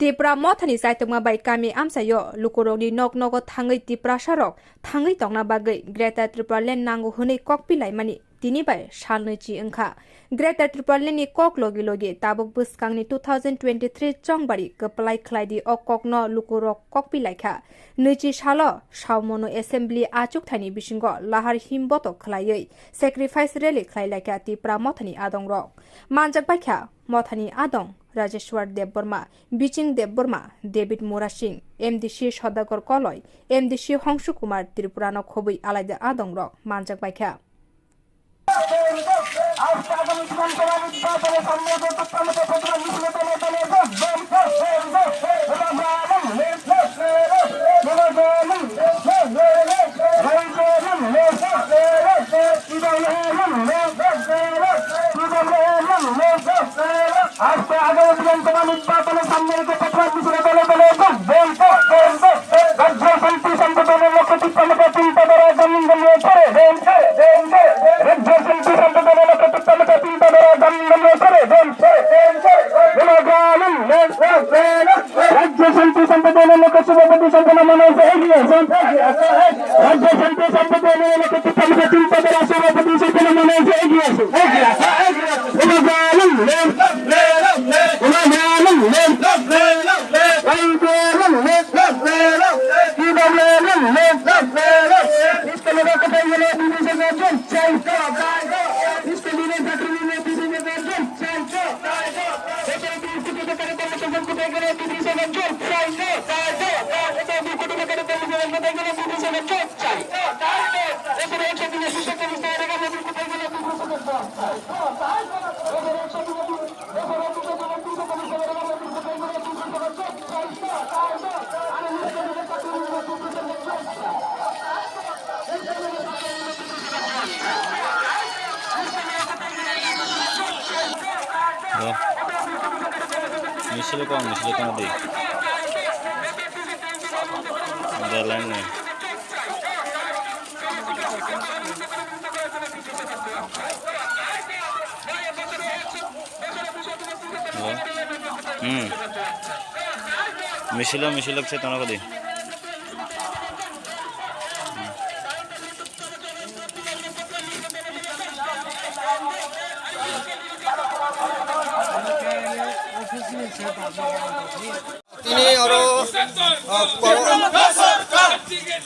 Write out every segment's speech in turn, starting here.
Tipra mothani saituma bai kami amsayo lukuroni nok nogo thangai tipra sarok thangai tongna bagai Greater Tripoli nangu hunei kokpilai mani tini bai salnoi chi engkha Greater Tripoli ni kok logi logi tabuk buskangni 2023 chongbari keplai khlaidi okokno lukurok kokpilai kha nuchi salo saumono assembly achuk thani bisingo lahar himboto khlaiei sacrifice rally khlailai kha tipra mothani adong rok manjak bai kha mothani adong Rajeshwar Debborma, Biching Debborma, David Mura Singh, MDC Shodagor Koloi, MDC Hongshu Kumar Tripurano Khobui Alaida Adong Rock, Manjak Baikha. আজকে আগামী বিধানসভা নির্বাচনের সামনে রেখে প্রচার মিছিলে দলে দলে রাজ্য শিল্পী সংগঠনের লক্ষ্য চিত্তামতে চিন্তাধারা জমিন দলীয় করে রাজ্য শিল্পী সংগঠনের লক্ষ্য চিত্তামতে চিন্তাধারা জমিন দলীয় করে রাজ্য শিল্পী সংগঠনের লক্ষ্য শুভপতি সম্পন্ন মনে হয়েছে এগিয়ে রাজ্য শিল্পী সংগঠনের লক্ষ্য চিত্তামতে চিন্তাধারা শুভপতি সম্পন্ন মনে হয়েছে এগিয়ে Misalnya kau nanti, ada lain nih. Misalnya saya tahu kau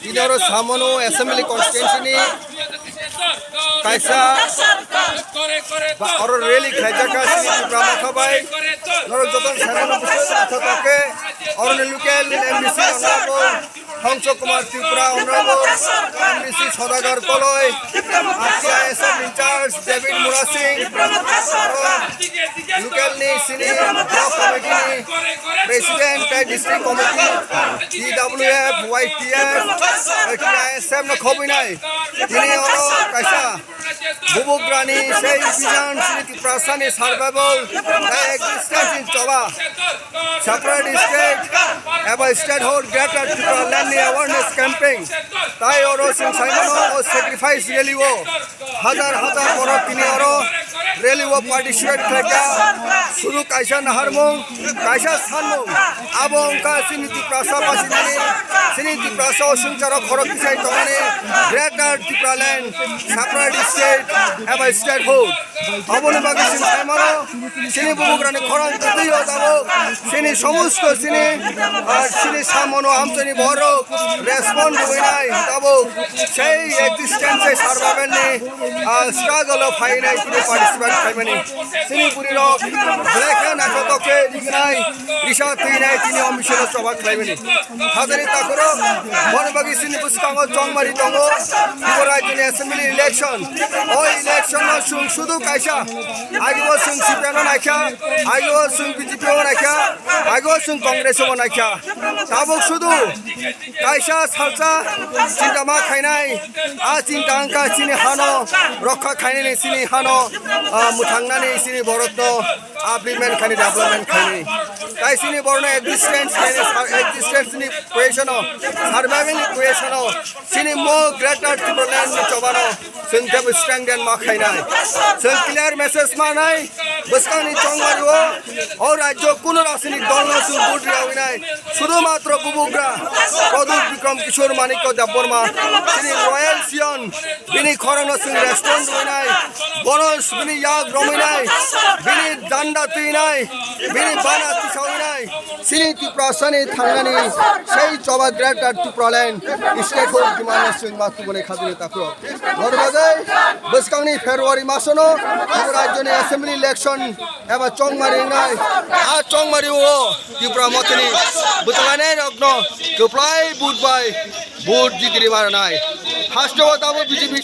ini orang Samono Assembly Constituency kaisa orang rally kerja kasih di Pramakhabai orang jodoh Samono Pusatake orang lokal MDC Honorable Hongshu Kumar Tripura Honorable MDC Shodagor Koloi RCISF in charge David Mura Singh lokal ni sini block committee ni President District Committee DWF YTF RCISF na khobi nai ini orang kaisa bubuk rani sei vision sini prasani survival existence in Choba separate state about statehood greater Tripura land awareness campaign tai oro sing saimono o sacrifice rally wo হাজার বড় তিনি oro rally wo participate khaika shudu kaisa naharmung kaisa sanmung abong ka sini Tripura pasinani sini Tripura sungcharo khorok kisai tomane greater Tripura land separate state about statehood abone bagi sing saimono sini bubugrani khorang tutiyo dabo sini সমস্ত sini sini samono amchani boro respond hoinai dabo sei existence survival ni struggle of high night to participate kaimani sini puri rok black and akotoke dignai risha tuinai tini omishelo choba kaimani hadari takoro bonbagi sini buskango chongmari tongo tiborai tini assembly election o election no shudu kaisa agibo sung cpn naikha agibo sung bjp naikha agibo sung congress naikha tabuk shudu kaisa salsa cinta ma khainai a cinta angka sini hano rokha khainai sini hano mutangnani sini borotno upliftment khani development khani tai sini borno existence ni creation surviving creation sini mo greater Tripura land chobano जों जेबो स्ट्रेंदेन मा खायनाय जों clear message मानाय बसकांनि चंमारिओ और राज्य कुनो राजनीतिक दल न जों भोट राविनाय শুধুমাত্র বুবুগ্রা প্রদূত বিক্রম কিশোর মানিক্য দেববর্মা তিনি রয়্যাল সিয়ন বিনি খরন সিং রেস্টুরেন্ট হইনাই বনস বিনি ইয়াগ রমিনাই বিনি জান্ডা তুইনাই বিনি বানা তিসাউনাই সিনি ত্রিপুরাসানি থাঙ্গানি সেই চবা গ্রেটার ত্রিপুরালেন স্টেট হোক বিমানের সিং মাতু বলে খাদিনে তাকো নরবাদে বসকাংনি ফেব্রুয়ারি মাসনো ত্রিপুরা রাজ্যনি অ্যাসেম্বলি ইলেকশন এবা চংমারি নাই আ চংমারিও ত্রিপুরা মতনি বুতলানে রগ্ন গোপ্লাই বুটবাই বুট জিতিরি মারনাই হাস্টবতাবো বিজেপি